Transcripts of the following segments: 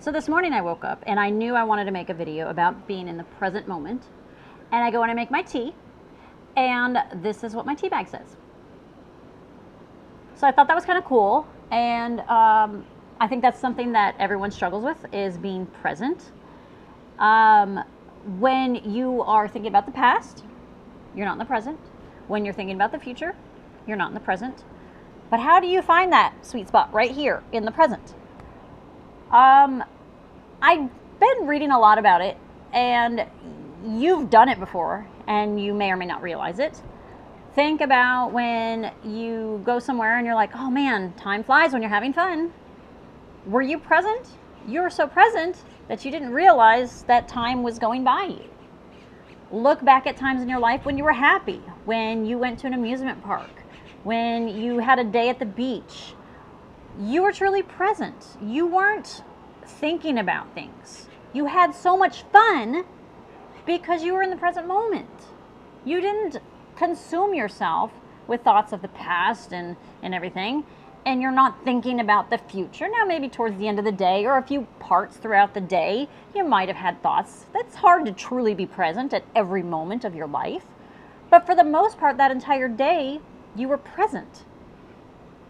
So this morning I woke up and I knew I wanted to make a video about being in the present moment. And I go and I make my tea, and this is what my tea bag says. So I thought that was kind of cool, and I think that's something that everyone struggles with, is being present. When you are thinking about the past, you're not in the present. When you're thinking about the future, you're not in the present. But how do you find that sweet spot right here in the present? I've been reading a lot about it, and you've done it before, and you may or may not realize it. Think about when you go somewhere and you're like, oh man, time flies when you're having fun. Were you present? You were so present that you didn't realize that time was going by you. Look back at times in your life when you were happy, when you went to an amusement park, when you had a day at the beach. You were truly present. You weren't thinking about things. You had so much fun because you were in the present moment. You didn't consume yourself with thoughts of the past and everything, and you're not thinking about the future. Now, maybe towards the end of the day or a few parts throughout the day, you might have had thoughts. That's hard to truly be present at every moment of your life. But for the most part, that entire day, you were present.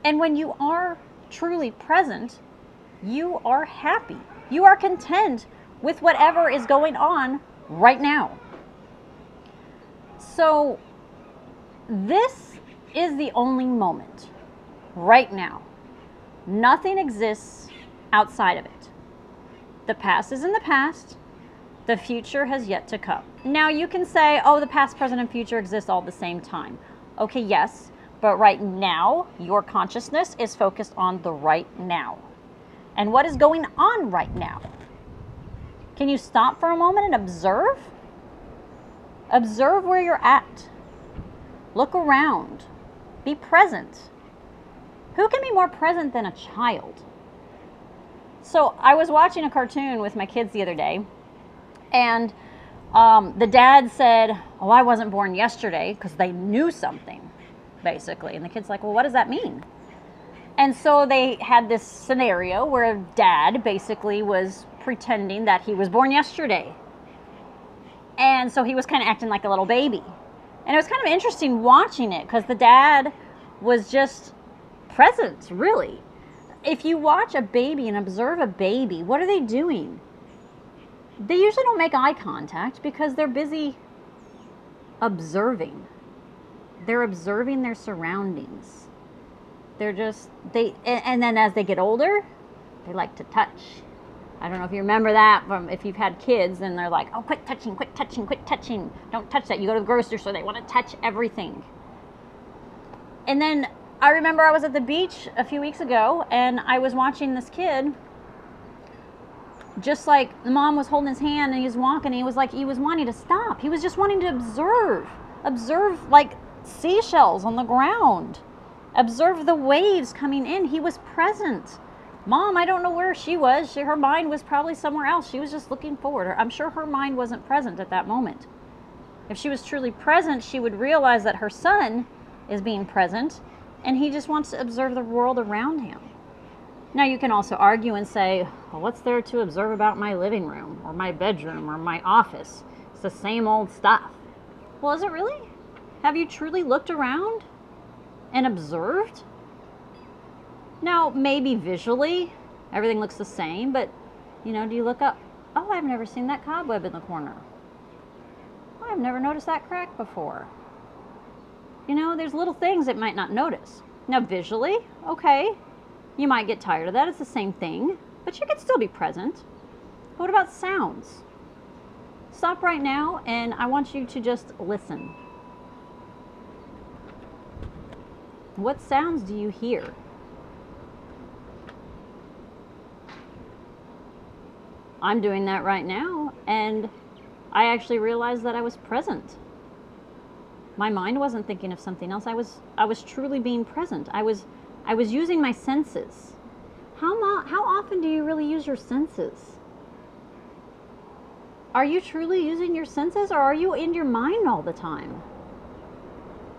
And when you are truly present, you are happy. You are content with whatever is going on right now. So this is the only moment right now. Nothing exists outside of it. The past is in the past. The future has yet to come. Now you can say, oh, the past, present, and future exist all at the same time. Okay, yes, but right now, your consciousness is focused on the right now. And what is going on right now? Can you stop for a moment and observe? Observe where you're at. Look around. Be present. Who can be more present than a child? So I was watching a cartoon with my kids the other day, and the dad said, oh, I wasn't born yesterday, because they knew something, basically. And the kid's like, well, what does that mean? And so they had this scenario where dad basically was pretending that he was born yesterday. And so he was kind of acting like a little baby. And it was kind of interesting watching it, because the dad was just present, really. If you watch a baby and observe a baby, what are they doing? They usually don't make eye contact because they're busy observing. They're observing their surroundings. And then as they get older, they like to touch. I don't know if you remember that from if you've had kids, and they're like, oh, quit touching, quit touching, quit touching. Don't touch that. You go to the grocery store, they want to touch everything. And then I remember I was at the beach a few weeks ago, and I was watching this kid, just like the mom was holding his hand and he was walking, and he was wanting to stop. He was just wanting to observe like seashells on the ground. Observe the waves coming in. He was present. Mom, I don't know where she was. Her mind was probably somewhere else. She was just looking forward. I'm sure her mind wasn't present at that moment. If she was truly present, she would realize that her son is being present, and he just wants to observe the world around him. Now, you can also argue and say, well, what's there to observe about my living room or my bedroom or my office? It's the same old stuff. Well, is it really? Have you truly looked around and observed? Now, maybe visually, everything looks the same, but, do you look up? Oh, I've never seen that cobweb in the corner. Oh, I've never noticed that crack before. There's little things that might not notice. Now, visually, okay, you might get tired of that. It's the same thing, but you can still be present. But what about sounds? Stop right now, and I want you to just listen. What sounds do you hear? I'm doing that right now, and I actually realized that I was present. My mind wasn't thinking of something else. I was truly being present. I was using my senses. How often do you really use your senses? Are you truly using your senses, or are you in your mind all the time?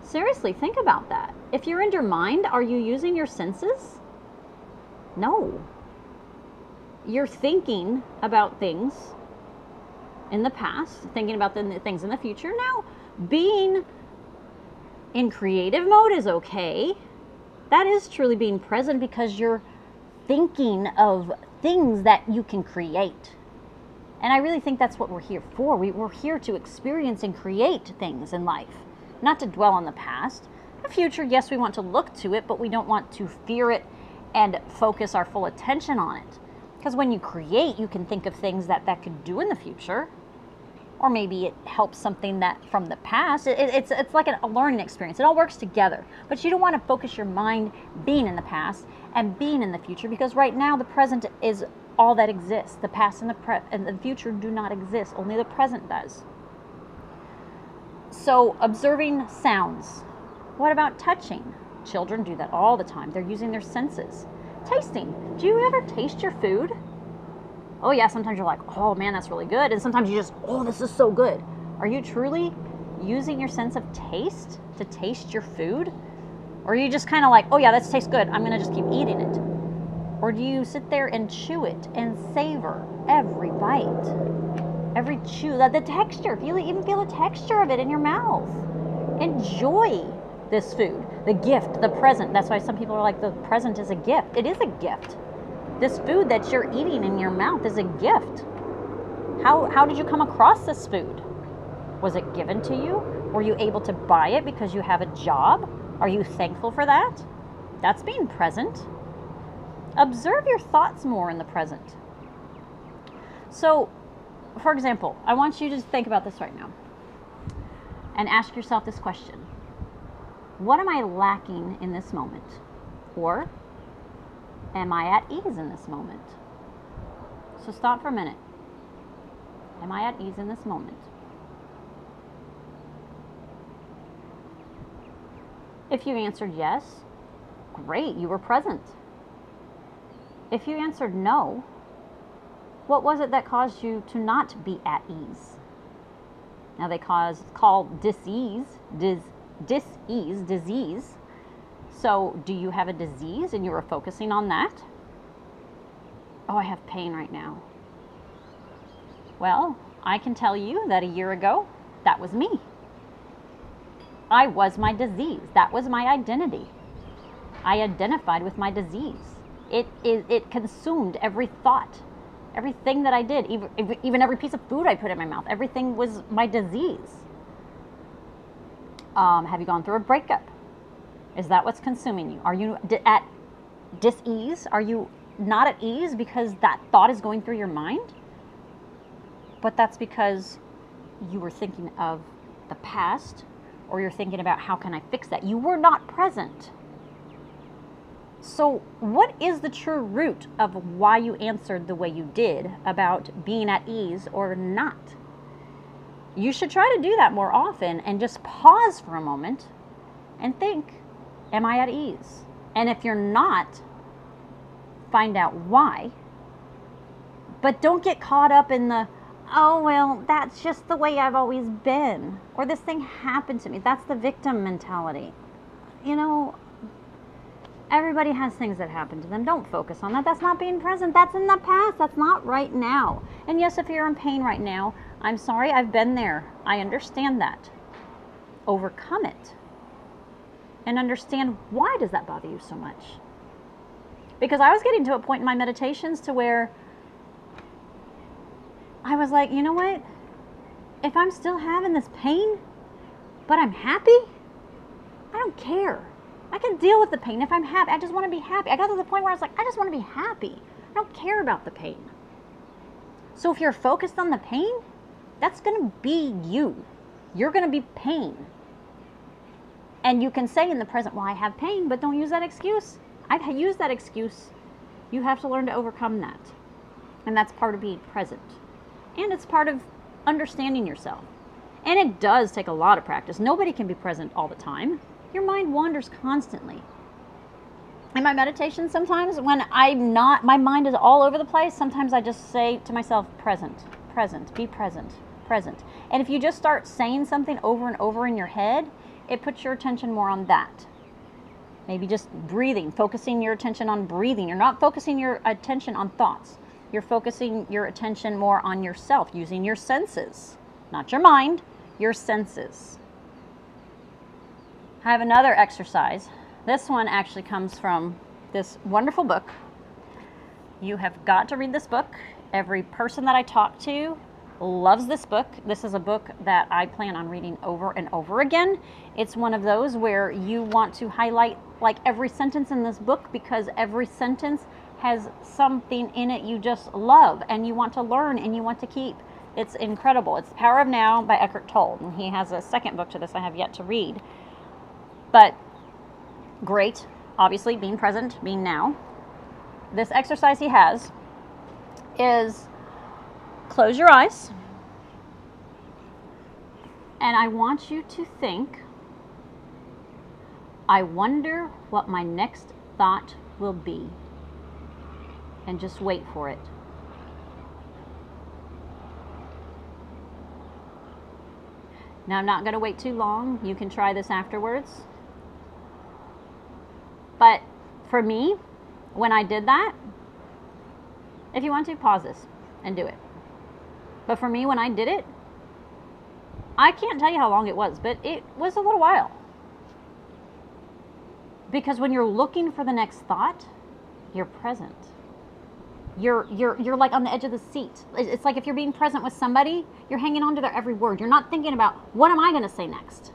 Seriously, think about that. If you're in your mind, are you using your senses? No. you're thinking about things in the past, thinking about the things in the future. Now, being in creative mode is okay. That is truly being present because you're thinking of things that you can create. And I really think that's what we're here for. We're here to experience and create things in life, not to dwell on the past. The future, yes, we want to look to it, but we don't want to fear it and focus our full attention on it. Because when you create, you can think of things that could do in the future. Or maybe it helps something that from the past. It's like a learning experience. It all works together. But you don't want to focus your mind being in the past and being in the future, because right now the present is all that exists. The past and the future do not exist. Only the present does. So observing sounds. What about touching? Children do that all the time. They're using their senses. Tasting. Do you ever taste your food? Oh yeah, sometimes you're like, oh man, that's really good. And sometimes you just, oh, this is so good. Are you truly using your sense of taste to taste your food? Or are you just kind of like, oh yeah, that tastes good, I'm gonna just keep eating it? Or do you sit there and chew it and savor every bite? Every chew, the texture, even feel the texture of it in your mouth. Enjoy this food, the gift, the present. That's why some people are like, the present is a gift. It is a gift. This food that you're eating in your mouth is a gift. How did you come across this food? Was it given to you? Were you able to buy it because you have a job? Are you thankful for that? That's being present. Observe your thoughts more in the present. So, for example, I want you to think about this right now and ask yourself this question. What am I lacking in this moment? Or am I at ease in this moment? So stop for a minute. Am I at ease in this moment? If you answered yes, great, you were present. If you answered no, what was it that caused you to not be at ease? Now they call disease. So do you have a disease and you are focusing on that? Oh, I have pain right now. Well, I can tell you that a year ago, that was me. I was my disease. That was my identity. I identified with my disease. It consumed every thought, everything that I did, even every piece of food I put in my mouth. Everything was my disease. Have you gone through a breakup? Is that what's consuming you? Are you at dis-ease? Are you not at ease because that thought is going through your mind? But that's because you were thinking of the past, or you're thinking about how can I fix that. You were not present. So what is the true root of why you answered the way you did about being at ease or not? You should try to do that more often and just pause for a moment and think, am I at ease? And if you're not, find out why. But don't get caught up in the, oh, well, that's just the way I've always been. Or this thing happened to me. That's the victim mentality. You know, everybody has things that happen to them. Don't focus on that. That's not being present. That's in the past. That's not right now. And yes, if you're in pain right now, I'm sorry, I've been there. I understand that. Overcome it. And understand, why does that bother you so much? Because I was getting to a point in my meditations to where I was like, you know what? If I'm still having this pain, but I'm happy, I don't care. I can deal with the pain. If I'm happy, I just want to be happy. I got to the point where I was like, I just want to be happy. I don't care about the pain. So if you're focused on the pain, that's going to be you. You're going to be pain. And you can say in the present, well, I have pain, but don't use that excuse. I've used that excuse. You have to learn to overcome that. And that's part of being present. And it's part of understanding yourself. And it does take a lot of practice. Nobody can be present all the time. Your mind wanders constantly. In my meditation, sometimes when my mind is all over the place, sometimes I just say to myself, present, present, be present, present. And if you just start saying something over and over in your head, it puts your attention more on that. Maybe just breathing, focusing your attention on breathing. You're not focusing your attention on thoughts. you're focusing your attention more on yourself, using your senses, not your mind, your senses. I have another exercise. This one actually comes from this wonderful book. You have got to read this book. Every person that I talk to loves this book. This is a book that I plan on reading over and over again. It's one of those where you want to highlight like every sentence in this book, because every sentence has something in it you just love and you want to learn and you want to keep. It's incredible. It's Power of Now by Eckhart Tolle, and he has a second book to this I have yet to read. But great, obviously, being present, being now. This exercise he has is close your eyes, and I want you to think, I wonder what my next thought will be, and just wait for it. Now, I'm not going to wait too long. You can try this afterwards. But for me, when I did that, if you want to, pause this and do it. But for me, when I did it, I can't tell you how long it was, but it was a little while. Because when you're looking for the next thought, you're present. You're like on the edge of the seat. It's like if you're being present with somebody, you're hanging on to their every word. You're not thinking about, what am I going to say next?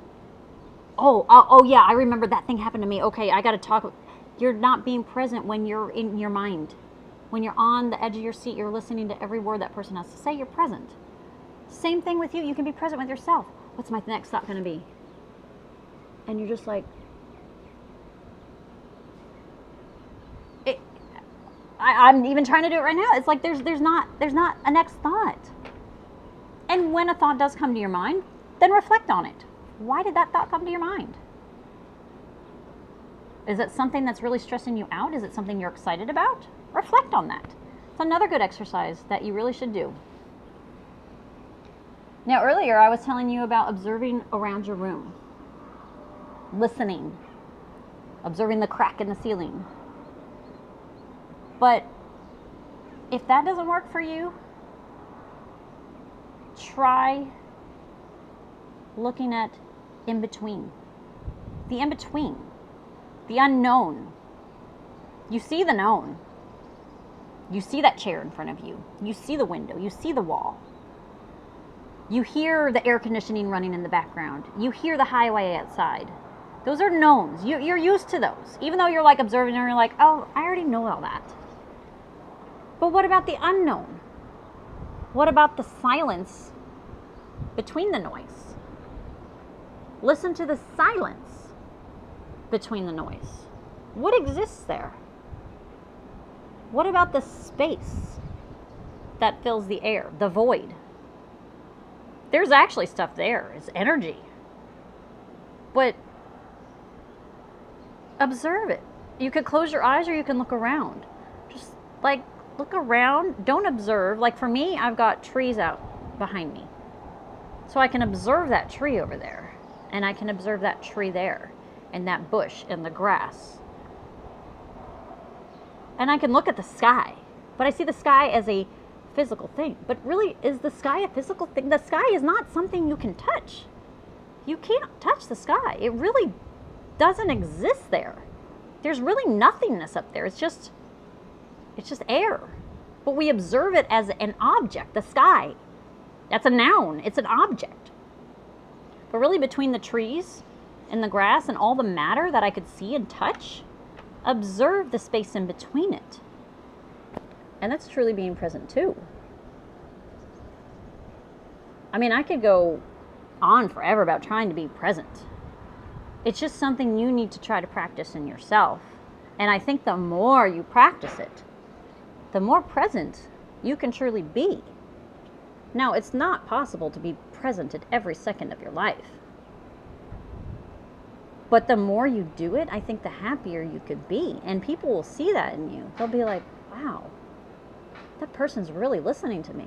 Oh yeah, I remember that thing happened to me. Okay, I got to talk. You're not being present when you're in your mind. When you're on the edge of your seat, you're listening to every word that person has to say, you're present. Same thing with you. You can be present with yourself. What's my next thought going to be? And you're just like, I'm even trying to do it right now. It's like there's not a next thought. And when a thought does come to your mind, then reflect on it. Why did that thought come to your mind? Is it something that's really stressing you out? Is it something you're excited about? Reflect on that. It's another good exercise that you really should do. Now, earlier I was telling you about observing around your room, listening, observing the crack in the ceiling. But if that doesn't work for you, try looking at in between. The in between. The unknown. You see the known. You see that chair in front of you. You see the window. You see the wall. You hear the air conditioning running in the background. You hear the highway outside. Those are knowns. You're used to those. Even though you're like observing and you're like, oh, I already know all that. But what about the unknown? What about the silence between the noise? Listen to the silence between the noise. What exists there? What about the space that fills the air, the void? There's actually stuff there. It's energy. But observe it. You could close your eyes or you can look around. Just like look around. Don't observe. Like for me, I've got trees out behind me. So I can observe that tree over there. And I can observe that tree there. And that bush and the grass. And I can look at the sky. But I see the sky as a physical thing. But really, is the sky a physical thing? The sky is not something you can touch. You can't touch the sky. It really doesn't exist there. There's really nothingness up there. It's just air. But we observe it as an object, the sky. That's a noun. It's an object. But really between the trees and the grass and all the matter that I could see and touch, observe the space in between it. And that's truly being present too. I mean, I could go on forever about trying to be present. It's just something you need to try to practice in yourself. And I think the more you practice it, the more present you can truly be. Now, it's not possible to be present at every second of your life. But the more you do it, I think the happier you could be. And people will see that in you. They'll be like, wow, that person's really listening to me.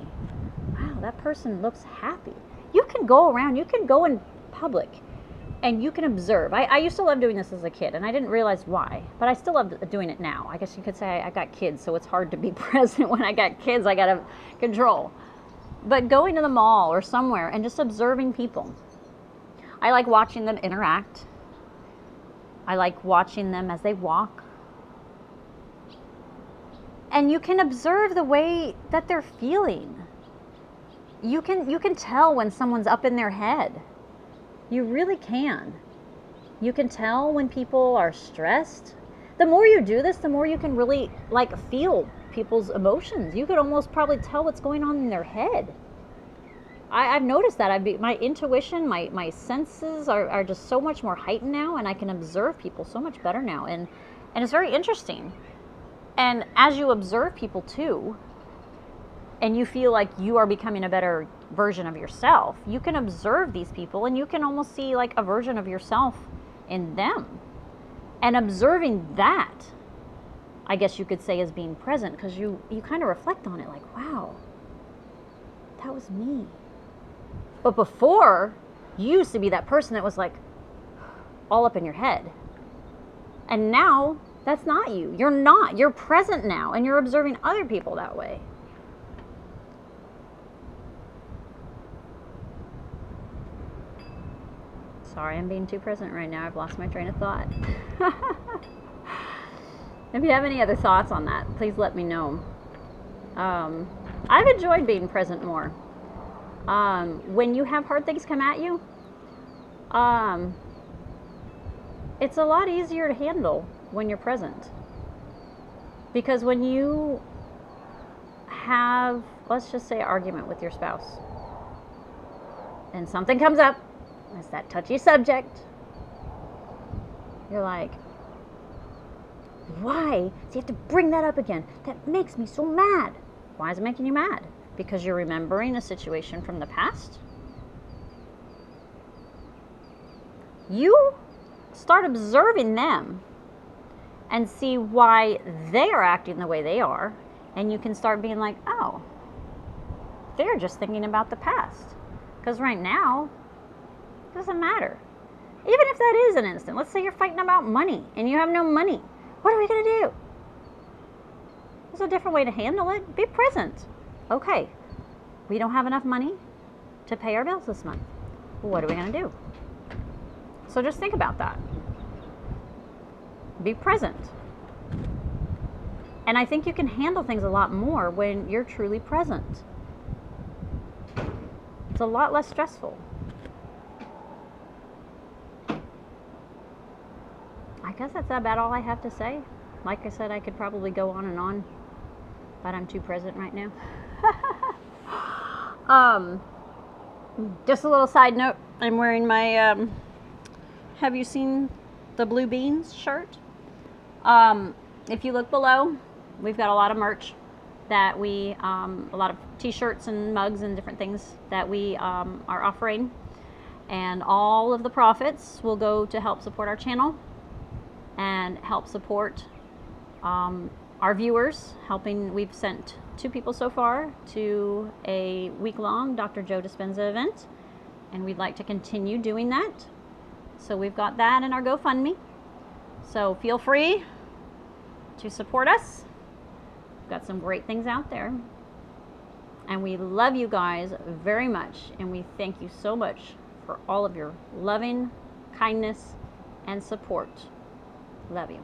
Wow, that person looks happy. You can go around, you can go in public And you can observe. I used to love doing this as a kid, and I didn't realize why, but I still love doing it now. I guess you could say I got kids, so it's hard to be present when I got kids. I got to control. But going to the mall or somewhere and just observing people. I like watching them interact. I like watching them as they walk. And you can observe the way that they're feeling. You can tell when someone's up in their head. You really can. You can tell when people are stressed. The more you do this, the more you can really like feel people's emotions. You could almost probably tell what's going on in their head. I've noticed that. My intuition, my senses are just so much more heightened now, and I can observe people so much better now. And it's very interesting. And as you observe people too, and you feel like you are becoming a better version of yourself, you can observe these people and you can almost see like a version of yourself in them. And observing that, I guess you could say, is being present, because you kind of reflect on it like, wow, that was me. But before, you used to be that person that was like all up in your head. And now, that's not you. You're not. You're present now, and you're observing other people that way. Sorry, I'm being too present right now. I've lost my train of thought. If you have any other thoughts on that, please let me know. I've enjoyed being present more. When you have hard things come at you, it's a lot easier to handle when you're present. Because when you have, let's just say, an argument with your spouse, and something comes up, it's that touchy subject, you're like, why do you have to bring that up again? That makes me so mad. Why is it making you mad? Because you're remembering a situation from the past? You start observing them and see why they are acting the way they are, and you can start being like, oh, they're just thinking about the past. Because right now, it doesn't matter. Even if that is an instant, let's say you're fighting about money and you have no money. What are we going to do? There's a different way to handle it. Be present. Okay, we don't have enough money to pay our bills this month. What are we going to do? So just think about that. Be present. And I think you can handle things a lot more when you're truly present. It's a lot less stressful. I guess that's about all I have to say. Like I said, I could probably go on, but I'm too present right now. Just a little side note, I'm wearing my, have you seen the Blue Beans shirt? If you look below, we've got a lot of merch that we, a lot of t-shirts and mugs and different things that we are offering. And all of the profits will go to help support our channel and help support our viewers. We've sent 2 people so far to a week-long Dr. Joe Dispenza event, and we'd like to continue doing that. So we've got that in our GoFundMe. So feel free to support us. We've got some great things out there. And we love you guys very much, and we thank you so much for all of your loving kindness and support. Love you.